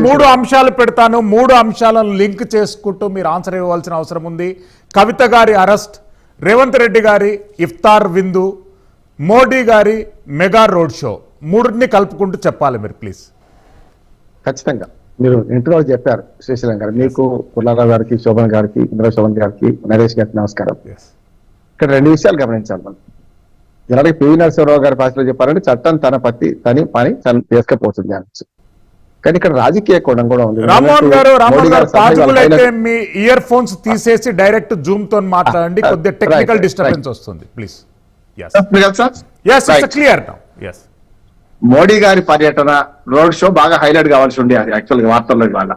మూడు అంశాలు పెడతాను, మూడు అంశాలను లింక్ చేసుకుంటూ మీరు ఆన్సర్ ఇవ్వాల్సిన అవసరం ఉంది. కవిత గారి అరెస్ట్, రేవంత్ రెడ్డి గారి ఇఫ్తార్ విందు, మోడీ గారి మెగా రోడ్ షో, మూడుని కలుపుకుంటూ చెప్పాలి మీరు ప్లీజ్. ఖచ్చితంగా మీరు ఇంట్లో చెప్పారు శ్రీశైలం గారు. మీకు పుల్లారావు గారికి, శోభన్ గారికి, ఇంద్రశోభన్ గారికి, నరేష్ గారికి నమస్కారం. ఇక్కడ రెండు విషయాలు గమనించాలి మనం. ఇలాగే పివి నరసింహరావు గారి భాషలో చెప్పారంటే చట్టం తన పని చేసుకపోతుంది అనొచ్చు. కానీ ఇక్కడ రాజకీయ కోణం కూడా ఉంది. రామ్మోహన్ గారు పాజిబుల్ అయితే మీ ఇయర్ ఫోన్స్ తీసేసి డైరెక్ట్ జూమ్ తో మాట్లాడండి, కొద్దిగా టెక్నికల్ డిస్టర్బెన్స్ వస్తుంది ప్లీజ్. Clear now. మోడీ గారి పర్యటన, రోడ్ షో బాగా హైలైట్ కావాల్సి ఉండే అది యాక్చువల్ గా వార్తల్లో ఇవాళ.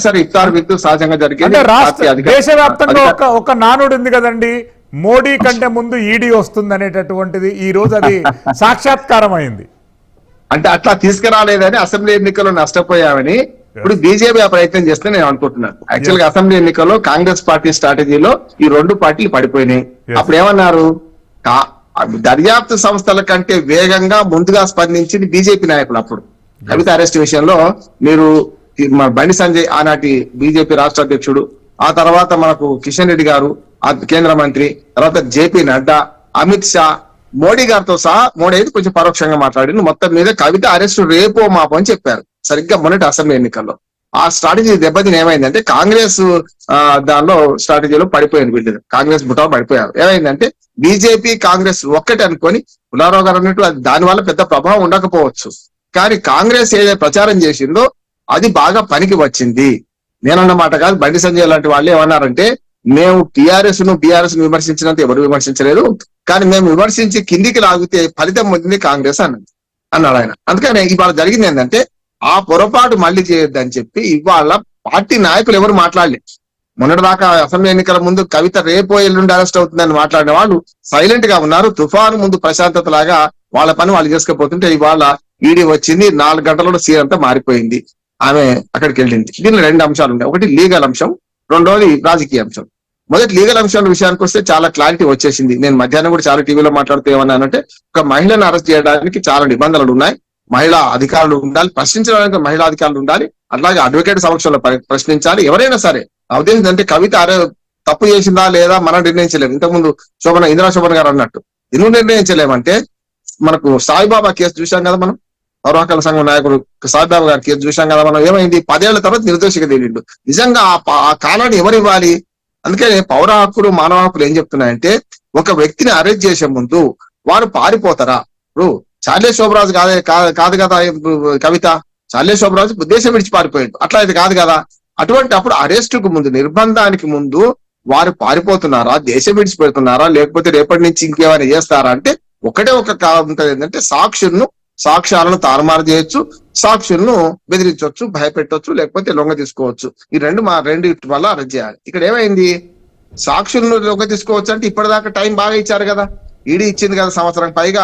సార్ ఇఫ్తార్ విందు సహజంగా జరిగింది. దేశవ్యాప్తంగా ఒక నానుడు ఉంది కదండి, మోడీ కంటే ముందు ఈడీ వస్తుంది అనేటటువంటిది. ఈ రోజు అది సాక్షాత్కారం అయింది. అంటే అట్లా తీసుకురాలేదని అసెంబ్లీ ఎన్నికల్లో నష్టపోయామని ఇప్పుడు బీజేపీ ప్రయత్నం చేస్తే నేను అనుకుంటున్నాను. యాక్చువల్ గా అసెంబ్లీ ఎన్నికల్లో కాంగ్రెస్ పార్టీ స్ట్రాటజీలో ఈ రెండు పార్టీలు పడిపోయినాయి. అప్పుడు ఏమన్నారు, దర్యాప్తు సంస్థల కంటే వేగంగా ముందుగా స్పందించింది బీజేపీ నాయకులు. అప్పుడు కవిత అరెస్ట్ విషయంలో మీరు బండి సంజయ్ ఆనాటి బీజేపీ రాష్ట్ర అధ్యక్షుడు, ఆ తర్వాత మనకు కిషన్ రెడ్డి గారు కేంద్ర మంత్రి, తర్వాత జేపీ నడ్డా, అమిత్ షా, మోడీ గారితో సహా మోడీ అయితే కొంచెం పరోక్షంగా మాట్లాడి మొత్తం మీద కవిత అరెస్ట్ రేపో మాపో అని చెప్పారు. సరిగ్గా మొన్నటి అసెంబ్లీ ఎన్నికల్లో ఆ స్ట్రాటజీ దెబ్బతిని ఏమైందంటే కాంగ్రెస్ దానిలో స్ట్రాటజీలో పడిపోయింది. వీళ్ళు కాంగ్రెస్ బుటా పడిపోయారు. ఏమైందంటే బీజేపీ కాంగ్రెస్ ఒక్కటి అనుకొని పుల్లారావు గారు అన్నట్టు దాని వల్ల పెద్ద ప్రభావం ఉండకపోవచ్చు, కానీ కాంగ్రెస్ ఏదైతే ప్రచారం చేసిందో అది బాగా పనికి వచ్చింది. నేనన్నమాట కాదు, బండి సంజయ్ లాంటి వాళ్ళు ఏమన్నారంటే మేము టీఆర్ఎస్ ను బీఆర్ఎస్ ను విమర్శించినంత ఎవరు విమర్శించలేదు, కానీ మేము విమర్శించి కిందికి లాగితే ఫలితం పొందింది కాంగ్రెస్ అన్నాడు ఆయన. అందుకని ఇవాళ జరిగింది ఏంటంటే ఆ పొరపాటు మళ్ళీ చేయొద్దని చెప్పి ఇవాళ పార్టీ నాయకులు ఎవరు మాట్లాడలేదు. మొన్నటిదాకా అసెంబ్లీ ఎన్నికల ముందు కవిత రేపో ఎల్లుండి అరెస్ట్ అవుతుందని మాట్లాడిన వాళ్ళు సైలెంట్ గా ఉన్నారు. తుఫాను ముందు ప్రశాంతత లాగా వాళ్ళ పని వాళ్ళు చేసుకుపోతుంటే ఇవాళ ఈడీ వచ్చింది, 4 గంటలలో సీన్ అంతా మారిపోయింది. ఆమె అక్కడికి వెళ్ళింది. దీనిలో 2 అంశాలు ఉన్నాయి. ఒకటి లీగల్ అంశం, రెండోది రాజకీయ అంశం. మొదటి లీగల్ అంశాల విషయానికి వస్తే చాలా క్లారిటీ వచ్చేసింది. నేను మధ్యాహ్నం కూడా చాలా టీవీలో మాట్లాడుతూ ఏమన్నానంటే ఒక మహిళను అరెస్ట్ చేయడానికి చాలా నిబంధనలు ఉన్నాయి. మహిళా అధికారులు ఉండాలి, ప్రశ్నించడానికి మహిళా అధికారులు ఉండాలి, అట్లాగే అడ్వకేట్ సమక్షంలో ప్రశ్నించాలి. ఎవరైనా సరే ఉద్దేశం అంటే కవిత తప్పు చేసిందా లేదా మనం నిర్ణయించలేము. ఇంతకుముందు ఇందిరా శోభన్ గారు అన్నట్టు ఎందుకు నిర్ణయించలేమంటే మనకు సాయిబాబా కేసు చూసాం కదా, మనం పౌర హక్కుల సంఘం నాయకుడు సాయిబాబా గారి కేసు చూసాం కదా మనం. ఏమైంది, 10 ఏళ్ల తర్వాత నిర్దోషిగా తేలిండు. నిజంగా ఆ కాలాన్ని ఎవరు ఇవ్వాలి? అందుకే పౌర హక్కులు మానవ హక్కులు ఏం చెప్తున్నాయంటే ఒక వ్యక్తిని అరెస్ట్ చేసే ముందు వారు పారిపోతారా? ఇప్పుడు చార్లే శోభరాజు కాదు కదా కవిత, చార్లే శోభరాజు దేశం విడిచి పారిపోయాడు. అట్లా అయితే కాదు కదా. అటువంటి అప్పుడు అరెస్టుకు ముందు, నిర్బంధానికి ముందు వారు పారిపోతున్నారా, దేశం విడిచిపెడుతున్నారా, లేకపోతే రేపటి నుంచి ఇంకేమైనా చేస్తారా అంటే ఒకటే ఒక ఉంటది ఏంటంటే సాక్ష్యాలను తారుమారు చేయొచ్చు, సాక్షులను బెదిరించవచ్చు, భయపెట్టవచ్చు, లేకపోతే లొంగ తీసుకోవచ్చు. ఈ రెండింటి వల్ల అరెస్ట్ చేయాలి. ఇక్కడ ఏమైంది, సాక్షులను లొంగ తీసుకోవచ్చు అంటే ఇప్పటిదాకా టైం బాగా ఇచ్చారు కదా, ఈడీ ఇచ్చింది కదా, సంవత్సరం పైగా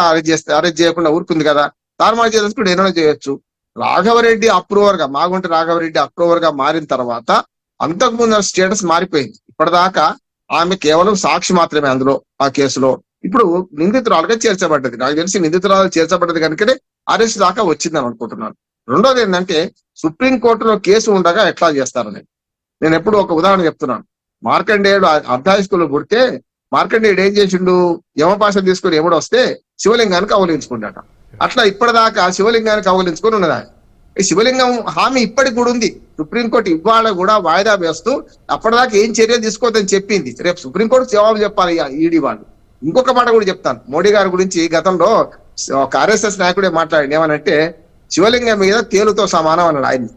అరెస్ట్ చేయకుండా ఊరుకుంది కదా. తారుమారు చేసుకుంటే ఏమైనా చేయొచ్చు. రాఘవరెడ్డి అప్రూవర్ గా, మాగుంట రాఘవరెడ్డి అప్రూవర్ గా మారిన తర్వాత అంతకుముందు స్టేటస్ మారిపోయింది. ఇప్పటిదాకా ఆమె కేవలం సాక్షి మాత్రమే అందులో ఆ కేసులో. ఇప్పుడు నిందితురాలుగా చేర్చబడ్డది. నాకు తెలిసి నిందితురాలు చేర్చబడ్డది కనుకనే అరెస్ట్ దాకా వచ్చిందని అనుకుంటున్నాను. రెండోది ఏంటంటే సుప్రీంకోర్టులో కేసు ఉండగా ఎట్లా చేస్తారని నేను ఎప్పుడు ఒక ఉదాహరణ చెప్తున్నాను. మార్కండేయుడు అర్ధాయి స్కూల్లో పుడితే మార్కండేయుడు ఏం చేసిండు, యమపాశం తీసుకుని ఎముడు వస్తే శివలింగానికి అవలించుకుంటాట. అట్లా ఇప్పటిదాకా శివలింగానికి అవలించుకొని ఉన్నదా. ఈ శివలింగం హామీ ఇప్పటికి కూడా ఉంది. సుప్రీంకోర్టు ఇవాళ కూడా వాయిదా వేస్తూ అప్పటిదాకా ఏం చర్యలు తీసుకోవద్దని చెప్పింది. రేపు సుప్రీంకోర్టు జవాబు చెప్పాలి ఈడీ వాళ్ళు. ఇంకొక మాట కూడా చెప్తాను. మోడీ గారి గురించి గతంలో ఒక ఆర్ఎస్ఎస్ నాయకుడే మాట్లాడి ఏమనంటే శివలింగం మీద తేలుతో సమానం అన్నాడు ఆయన.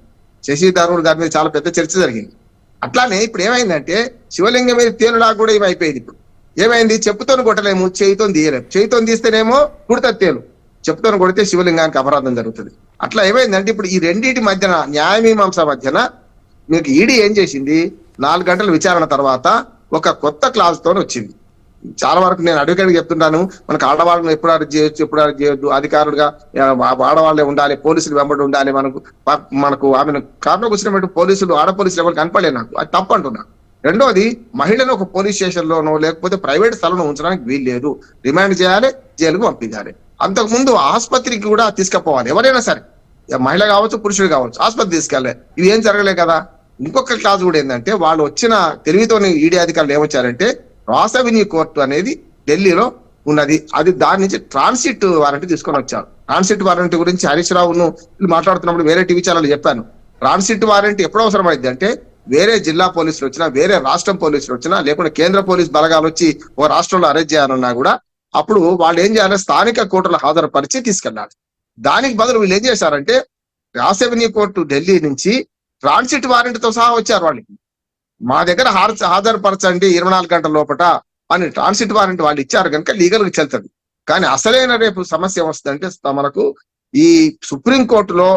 శశి థరూర్ గారి మీద చాలా పెద్ద చర్చ జరిగింది. అట్లానే ఇప్పుడు ఏమైందంటే శివలింగం మీద తేలులా కూడా ఏమి అయిపోయింది. ఇప్పుడు ఏమైంది, చెప్పుతోని కొట్టలేము, చేయితో తీయలేము. చేయితో తీస్తేనేమో కుడతది తేలు, చెప్పుతోని కొడితే శివలింగానికి అపరాధం జరుగుతుంది. అట్లా ఏమైందంటే ఇప్పుడు ఈ రెండింటి మధ్యన న్యాయమీమాంస మధ్యన మీకు ఈడీ ఏం చేసింది, 4 గంటల విచారణ తర్వాత ఒక కొత్త క్లాస్ తోని వచ్చింది. చాలా వరకు నేను అడ్వకేట్ చెప్తుంటాను, మనకు ఆడవాళ్ళను ఎప్పుడు అరెస్ట్ చేయొచ్చు, ఎప్పుడు అరెస్ట్ చేయొద్దు, అధికారులుగా ఆడవాళ్ళే ఉండాలి, పోలీసులు వెంబడి ఉండాలి. మనకు ఆమెను కారులో కూర్చున్నట్టు పోలీసులు ఆడపోలీసులు ఎవరు కనపడలేదు. నాకు అది తప్పు అంటున్నా. రెండోది, మహిళను ఒక పోలీస్ స్టేషన్ లోనో లేకపోతే ప్రైవేట్ స్థలంలో ఉంచడానికి వీలు లేదు. రిమాండ్ చేయాలి, జైలుకు పంపించాలి. అంతకుముందు ఆసుపత్రికి కూడా తీసుకుపోవాలి. ఎవరైనా సరే మహిళ కావచ్చు పురుషుడు కావచ్చు ఆసుపత్రి తీసుకెళ్ళాలి. ఇవి ఏం జరగలే కదా. ఇంకొక క్లాజ్ కూడా ఏంటంటే వాళ్ళు వచ్చిన తెలివితోని ఈడీ అధికారులు ఏమొచ్చారంటే రాస్ అవెన్యూ కోర్టు అనేది ఢిల్లీలో ఉన్నది, అది దాని నుంచి ట్రాన్సిట్ వారెంట్ తీసుకొని వచ్చారు. ట్రాన్సిట్ వారెంట్ గురించి హరీష్ రావును మాట్లాడుతున్నప్పుడు వేరే టీవీ ఛానల్ చెప్పాను. ట్రాన్సిట్ వారెంట్ ఎప్పుడు అవసరమైంది అంటే వేరే జిల్లా పోలీసులు వచ్చినా, వేరే రాష్ట్రం పోలీసులు వచ్చినా, లేకుంటే కేంద్ర పోలీస్ బలగాలు వచ్చి ఓ రాష్ట్రంలో అరెస్ట్ చేయాలన్నా కూడా అప్పుడు వాళ్ళు ఏం చేయాలి, స్థానిక కోర్టులో హాజరుపరిచి తీసుకెళ్ళాలి. దానికి బదులు వీళ్ళు ఏం చేశారంటే రాస్ అవెన్యూ కోర్టు ఢిల్లీ నుంచి ట్రాన్సిట్ వారెంట్ తో సహా వచ్చారు. వాళ్ళకి మా దగ్గర హాజరుపరచండి 24 గంటల లోపట అని ట్రాన్సిట్ వారెంట్ వాళ్ళు ఇచ్చారు కనుక లీగల్ గా చెల్తుంది. కానీ అసలైన రేపు సమస్య వస్తుందంటే మనకు ఈ సుప్రీంకోర్టులో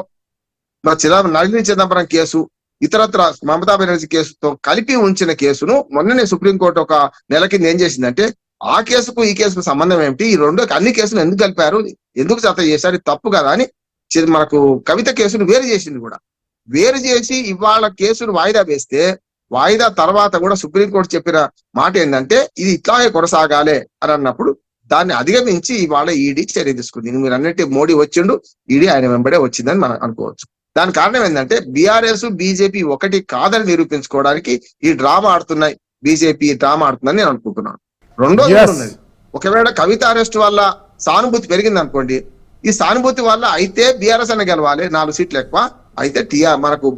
నళిని చిదంబరం కేసు, ఇతరత్ర మమతా బెనర్జీ కేసుతో కలిపి ఉంచిన కేసును మొన్ననే సుప్రీంకోర్టు ఒక నెల కింద ఏం చేసిందంటే ఆ కేసుకు ఈ కేసుకు సంబంధం ఏమిటి, ఈ రెండు అన్ని కేసులు ఎందుకు కలిపారు, ఎందుకు జత చేశారు, ఇది తప్పు కదా అని మనకు కవిత కేసును వేరు చేసింది. కూడా వేరు చేసి ఇవాళ కేసును వాయిదా వేస్తే వాయిదా తర్వాత కూడా సుప్రీంకోర్టు చెప్పిన మాట ఏంటంటే ఇది ఇట్లాగే కొనసాగాలి అని అన్నప్పుడు దాన్ని అధిగమించి ఇవాళ ఈడీ చర్య తీసుకుంది. మీరు అన్నట్టు మోడీ వచ్చిండు, ఈడీ ఆయన వెంబడే వచ్చిందని మనం అనుకోవచ్చు. దాని కారణం ఏంటంటే బీఆర్ఎస్ బీజేపీ ఒకటి కాదని నిరూపించుకోవడానికి ఈ డ్రామా ఆడుతున్నాయి, బీజేపీ డ్రామా ఆడుతుందని నేను అనుకుంటున్నాను. రెండోది ఉన్నది, ఒకవేళ కవిత అరెస్ట్ వల్ల సానుభూతి పెరిగింది అనుకోండి, ఈ సానుభూతి వల్ల అయితే బీఆర్ఎస్ అనే గెలవాలి 4 సీట్లు ఎక్కువ, అయితే మనకు